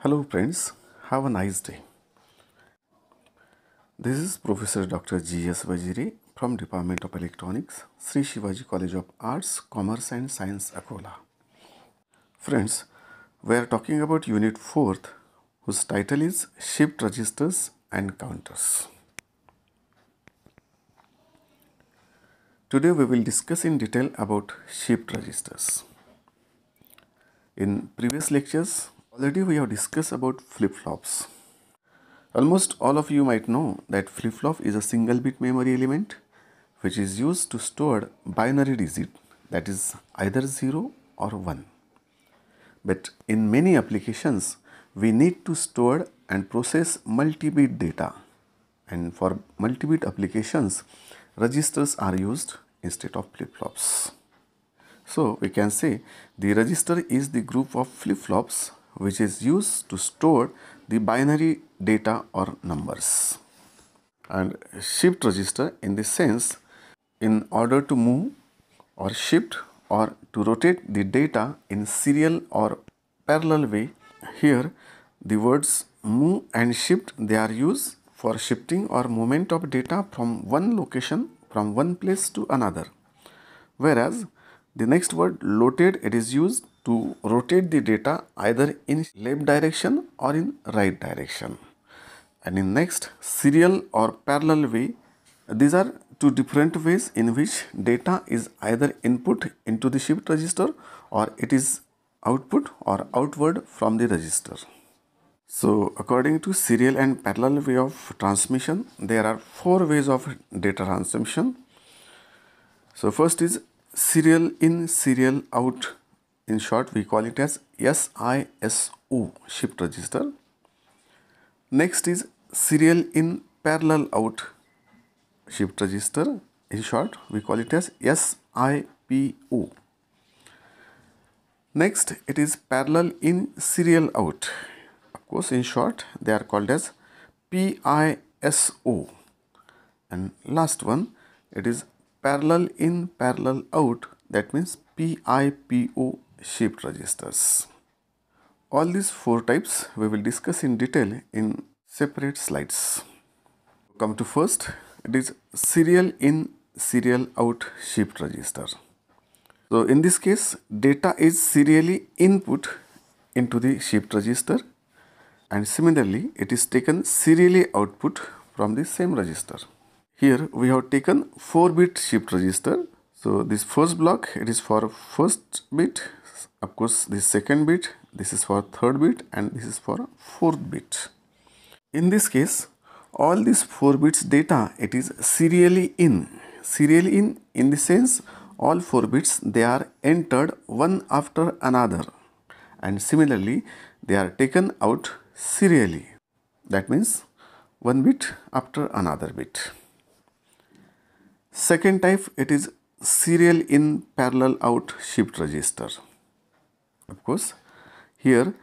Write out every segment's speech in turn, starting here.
Hello friends, have a nice day. This is Professor Dr. G.S. Vajiri from Department of Electronics, Sri Shivaji College of Arts, Commerce and Science, Akola. Friends, we are talking about Unit 4th, whose title is Shift Registers and Counters. Today we will discuss in detail about shift registers. In previous lectures, already we have discussed about flip-flops. Almost all of you might know that flip-flop is a single bit memory element which is used to store binary digit, that is either 0 or 1. But in many applications, we need to store and process multi-bit data, and for multi-bit applications, registers are used instead of flip-flops. So we can say the register is the group of flip-flops which is used to store the binary data or numbers. And shift register in this sense, in order to move or shift or to rotate the data in serial or parallel way. Here the words move and shift, they are used for shifting or movement of data from one location, from one place to another. Whereas the next word rotate, it is used to rotate the data either in left direction or in right direction. And in next, serial or parallel way, these are two different ways in which data is either input into the shift register or it is output or outward from the register. So according to serial and parallel way of transmission, there are 4 ways of data transmission. So first is serial in, serial out. In short, we call it as SISO, shift register. Next is serial in, parallel out, shift register. In short, we call it as SIPO. Next, it is parallel in, serial out. Of course, in short, they are called as PISO. And last one, it is parallel in, parallel out, that means PIPO shift registers. All these 4 types we will discuss in detail in separate slides. Come to first, it is serial in, serial out shift register. So in this case, data is serially input into the shift register, and similarly it is taken serially output from the same register. Here we have taken 4-bit shift register. So this first block, it is for first bit. Of course, this second bit, this is for third bit, and this is for fourth bit. In this case, all these 4 bits data, it is serially in. Serially in the sense, all 4 bits, they are entered one after another, and similarly they are taken out serially. That means one bit after another bit. Second type, it is serial in, parallel out shift register. Of course, here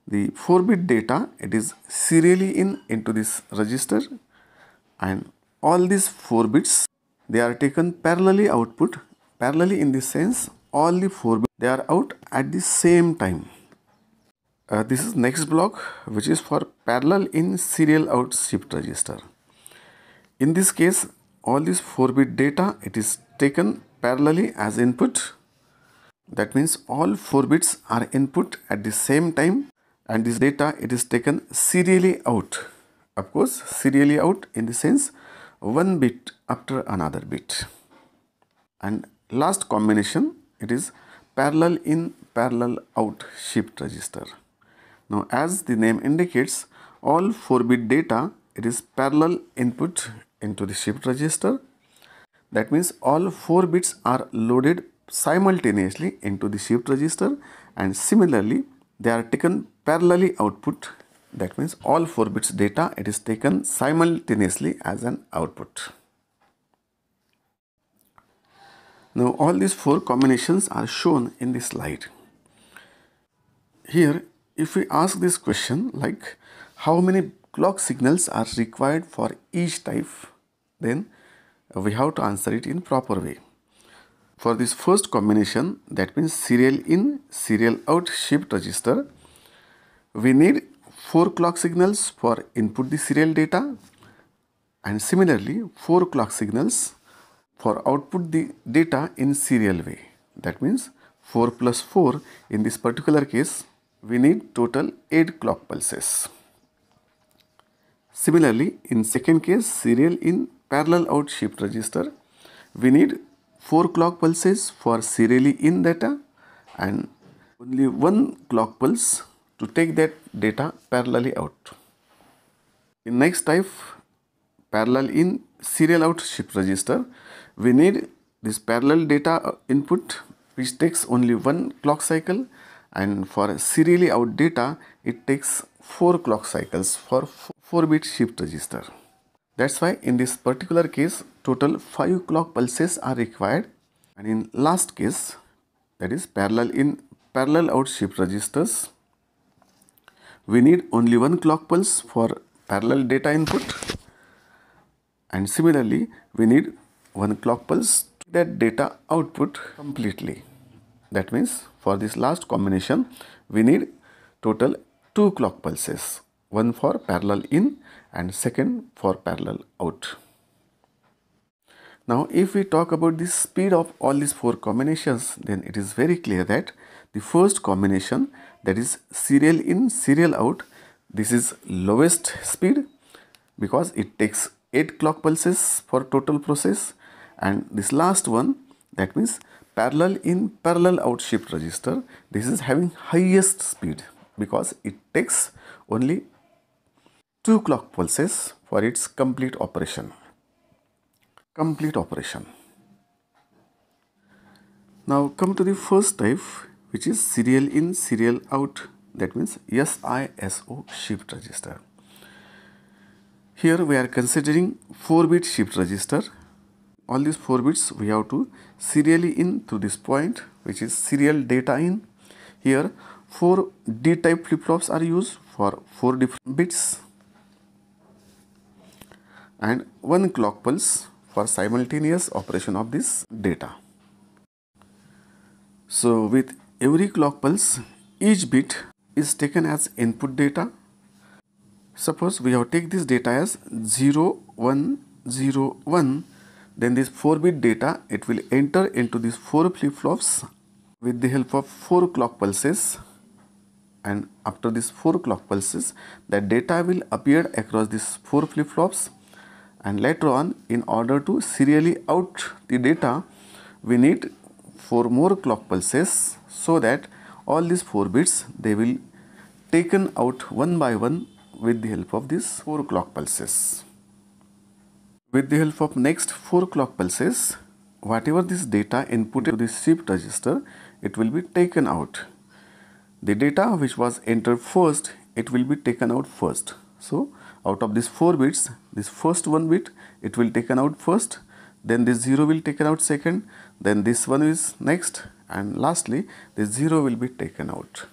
the 4-bit data, it is serially in into this register, and all these 4 bits, they are taken parallelly output. Parallelly in this sense, all the 4 bits, they are out at the same time. This is next block, which is for parallel in, serial out shift register. In this case, all these 4-bit data, it is taken parallelly as input. That means all 4 bits are input at the same time, and this data, it is taken serially out. Of course, serially out in the sense one bit after another bit. And last combination, it is parallel in, parallel out shift register. Now as the name indicates, all 4-bit data, it is parallel input into the shift register. That means all 4 bits are loaded simultaneously into the shift register, and similarly they are taken parallelly output. That means all 4 bits data, it is taken simultaneously as an output. Now all these 4 combinations are shown in this slide. Here, if we ask this question like how many clock signals are required for each type, then we have to answer it in proper way. For this first combination, that means serial in, serial out shift register, we need 4 clock signals for input the serial data, and similarly 4 clock signals for output the data in serial way. That means 4 plus 4, in this particular case we need total 8 clock pulses. Similarly, in second case, serial in parallel out shift register, we need 4 clock pulses for serially in data and only 1 clock pulse to take that data parallelly out. In next type, parallel in serial out shift register, we need this parallel data input which takes only 1 clock cycle, and for serially out data it takes 4 clock cycles for 4-bit shift register. That's why in this particular case total 5 clock pulses are required, and in last case, that is parallel in parallel out shift registers, we need only 1 clock pulse for parallel data input, and similarly we need 1 clock pulse to that data output completely. That means for this last combination we need total 2 clock pulses, one for parallel in and second for parallel out. Now if we talk about the speed of all these 4 combinations, then it is very clear that the first combination, that is serial in serial out, this is lowest speed because it takes 8 clock pulses for total process, and this last one, that means parallel in parallel out shift register, this is having highest speed because it takes only 2 clock pulses for its complete operation. Now come to the first type, which is serial in serial out, that means SISO shift register. Here we are considering 4-bit shift register. All these 4 bits we have to serially in to this point, which is serial data in. Here 4 D-type flip-flops are used for 4 different bits and 1 clock pulse for simultaneous operation of this data. So with every clock pulse, each bit is taken as input data. Suppose we have take this data as 0, 1, 0, 1, then this 4-bit data, it will enter into these 4 flip-flops with the help of 4 clock pulses, and after these 4 clock pulses, the data will appear across these 4 flip-flops, and later on, in order to serially out the data, we need 4 more clock pulses, so that all these 4 bits, they will taken out one by one with the help of these 4 clock pulses. With the help of next 4 clock pulses, whatever this data input to this shift register, it will be taken out. The data which was entered first, it will be taken out first. So out of these 4 bits, this first 1 bit, it will taken out first, then this 0 will taken out second, then this one is next, and lastly this 0 will be taken out.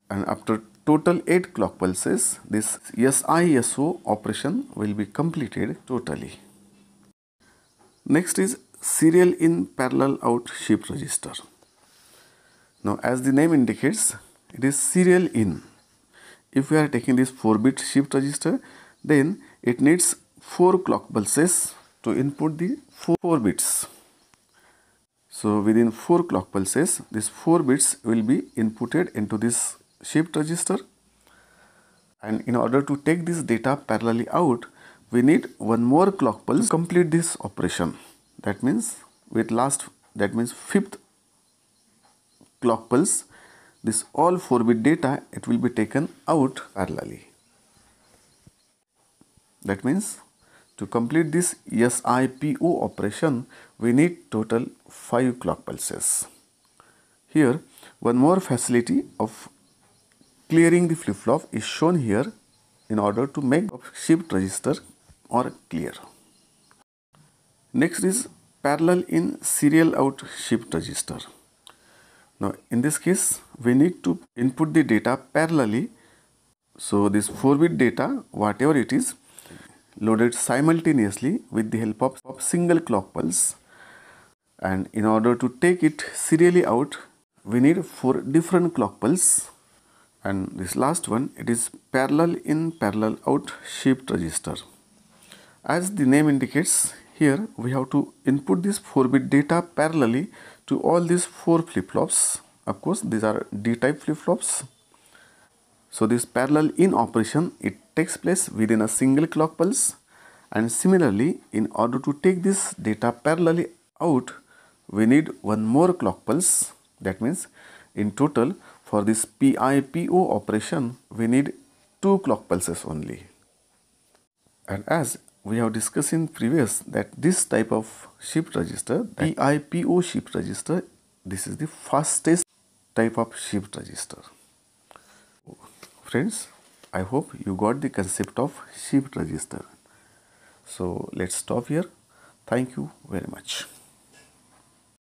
And after total 8 clock pulses, this SISO operation will be completed totally. Next is serial in parallel out shift register. Now as the name indicates, it is serial in. If we are taking this 4-bit shift register, then it needs 4 clock pulses to input the 4 bits. So within 4 clock pulses, these 4 bits will be inputted into this shift register, and in order to take this data parallelly out, we need 1 more clock pulse to complete this operation. That means with last, that means 5th clock pulse, this all 4-bit data, it will be taken out parallelly. That means to complete this SIPO operation, we need total 5 clock pulses. Here one more facility of clearing the flip-flop is shown here in order to make shift register or clear. Next is parallel in serial out shift register. Now in this case, we need to input the data parallelly. So this 4-bit data, whatever it is, loaded simultaneously with the help of single clock pulse, and in order to take it serially out, we need 4 different clock pulse And this last one, it is parallel in parallel out shift register. As the name indicates, here we have to input this 4-bit data parallelly to all these 4 flip-flops. Of course, these are D-type flip-flops. So this parallel in operation, it takes place within a single clock pulse, and similarly, in order to take this data parallelly out, we need one more clock pulse. That means in total for this PIPO operation, we need 2 clock pulses only. And as we have discussed in previous that this type of shift register, PIPO shift register, this is the fastest type of shift register. Friends, I hope you got the concept of shift register. So let's stop here. Thank you very much.